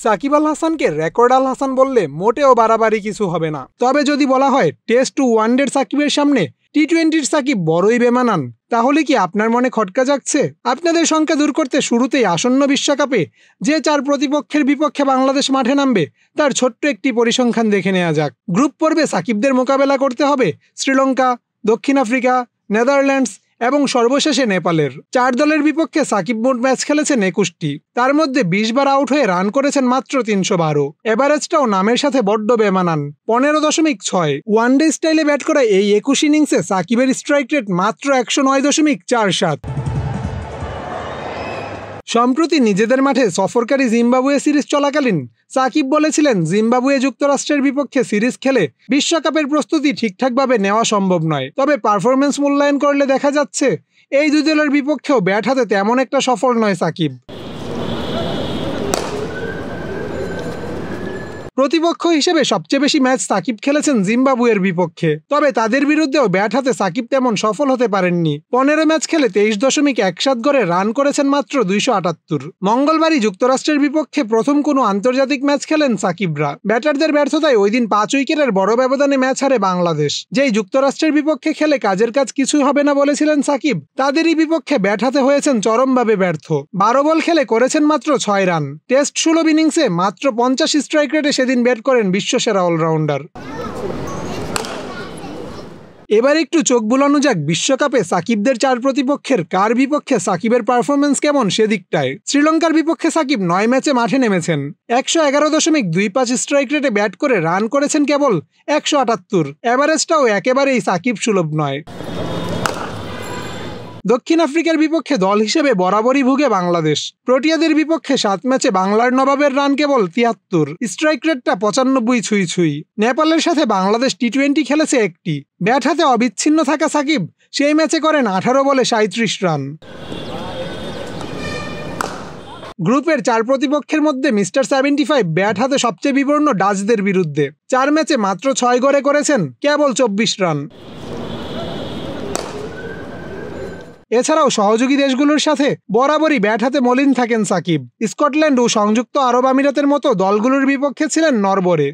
সাকিব আল হাসানকে রেকর্ড আল হাসান বললে মোটেও বাড়াবাড়ি কিছু হবে না। তবে যদি বলা হয় টেস্ট ও ওয়ানডের সাকিবের সামনে টি-20-র সাকিব বড়ই বেমানান, তাহলে কি আপনার মনে খটকা জাগছে? আপনাদের শঙ্কা দূর করতে শুরুতেই আসন্ন বিশ্বকাপে যে 4 প্রতিপক্ষের বিপক্ষে বাংলাদেশ মাঠে নামবে তার ছোট্ট একটি পরিসংখ্যান দেখে নেওয়া যাক। গ্রুপ পর্বে সাকিবদের মোকাবেলা করতে হবে শ্রীলঙ্কা, দক্ষিণ আফ্রিকা, নেদারল্যান্ডস এবং সর্বশেষে নেপালের। 4 দলের বিপক্ষে সাকিব মোট ম্যাচ খেলেছেন 21টি, তার মধ্যে 20 বার আউট হয়ে রান করেছেন মাত্র 312। এভারেজটাও নামের সাথে বড্ড বেমানান, 15.6। ওয়ানডে স্টাইলে ব্যাট করা এই 21 ইনিংসে সাকিবের স্ট্রাইক রেট মাত্র 109.47। সম্প্রতি নিজেদের মাঠে সফরকারী জিম্বাবুয়ে সিরিজ চলাকালীন সাকিব বলেছিলেন জিম্বাবুয়ে যুক্তরাষ্ট্রের বিপক্ষে সিরিজ খেলে বিশ্বকাপের প্রস্তুতি ঠিকঠাকভাবে নেওয়া সম্ভব নয়। তবে পারফরমেন্স মূল্যায়ন করলে দেখা যাচ্ছে এই দুই দলের বিপক্ষেও ব্যাট হাতে তেমন একটা সফল নয় সাকিব। প্রতিপক্ষ হিসেবে সবচেয়ে বেশি ম্যাচ সাকিব খেলেছেন জিম্বাবুয়ের বিপক্ষে, তবে তাদের বিরুদ্ধেও ব্যাট হাতে সাকিব তেমন সফল হতে পারেননি। 15 ম্যাচ খেলে 23.17 গড়ে রান করেছেন মাত্র 278। মঙ্গলবারই যুক্তরাষ্ট্রের বিপক্ষে প্রথম কোনো আন্তর্জাতিক ম্যাচ খেলেন সাকিবরা। ব্যাটারদের ব্যর্থতায় ওই দিন 5 উইকেটের বড় ব্যবধানে ম্যাচ হারে বাংলাদেশ। যেই যুক্তরাষ্ট্রের বিপক্ষে খেলে কাজের কাজ কিছুই হবে না বলেছিলেন সাকিব, তাদেরই বিপক্ষে ব্যাট হাতে হয়েছেন চরমভাবে ব্যর্থ। 12 বল খেলে করেছেন মাত্র 6 রান। টেস্ট 16 ইনিংসে মাত্র 50 স্ট্রাইক রেটে সেদিন ব্যাট করেন বিশ্বসেরা অলরাউন্ডার। এবার একটু চোখ বুলানো যাক বিশ্বকাপে সাকিবদের 4 প্রতিপক্ষের কার বিপক্ষে সাকিবের পারফরমেন্স কেমন সেদিকটায়। শ্রীলঙ্কার বিপক্ষে সাকিব 9 ম্যাচে মাঠে নেমেছেন, 111.25 স্ট্রাইক রেটে ব্যাট করে রান করেছেন কেবল 178। এভারেজটাও একেবারেই সাকিব সুলভ নয়। দক্ষিণ আফ্রিকার বিপক্ষে দল হিসেবে বরাবরই ভুগে বাংলাদেশ। প্রোটিয়াদের বিপক্ষে 7 ম্যাচে বাংলার নবাবের রান কেবল 73, স্ট্রাইক রেটটা 95 ছুঁই। নেপালের সাথে বাংলাদেশ টি-20 খেলেছে একটি। ব্যাট হাতে অবিচ্ছিন্ন থাকা সাকিব সেই ম্যাচে করেন 18 বলে 37 রান। গ্রুপের 4 প্রতিপক্ষের মধ্যে মিস্টার 75 ব্যাট হাতে সবচেয়ে বিবর্ণ ডাচদের বিরুদ্ধে। 4 ম্যাচে মাত্র 6 গড়ে করেছেন কেবল 24 রান। এছাড়াও সহযোগী দেশগুলোর সাথে বরাবরই ব্যাট হাতে মলিন থাকেন সাকিব। স্কটল্যান্ড ও সংযুক্ত আরব আমিরাতের মতো দলগুলোর বিপক্ষে ছিলেন নরবরে।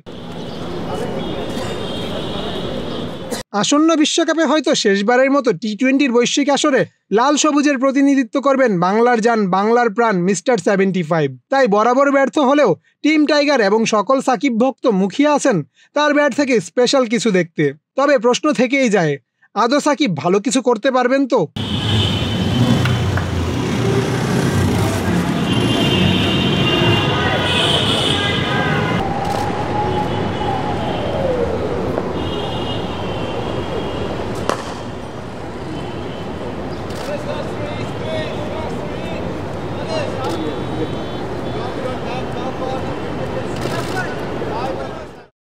আসন্ন বিশ্বকাপে হয়তো শেষবারের মতো টি-20-র বৈশ্বিক আসরে লাল সবুজের প্রতিনিধিত্ব করবেন বাংলার জান, বাংলার প্রাণ মিস্টার 75। তাই বরাবর ব্যর্থ হলেও টিম টাইগার এবং সকল সাকিব ভক্ত মুখিয়ে আছেন তার ব্যাট থেকে স্পেশাল কিছু দেখতে। তবে প্রশ্ন থেকেই যায়, আদৌ সাকিব ভালো কিছু করতে পারবেন তো?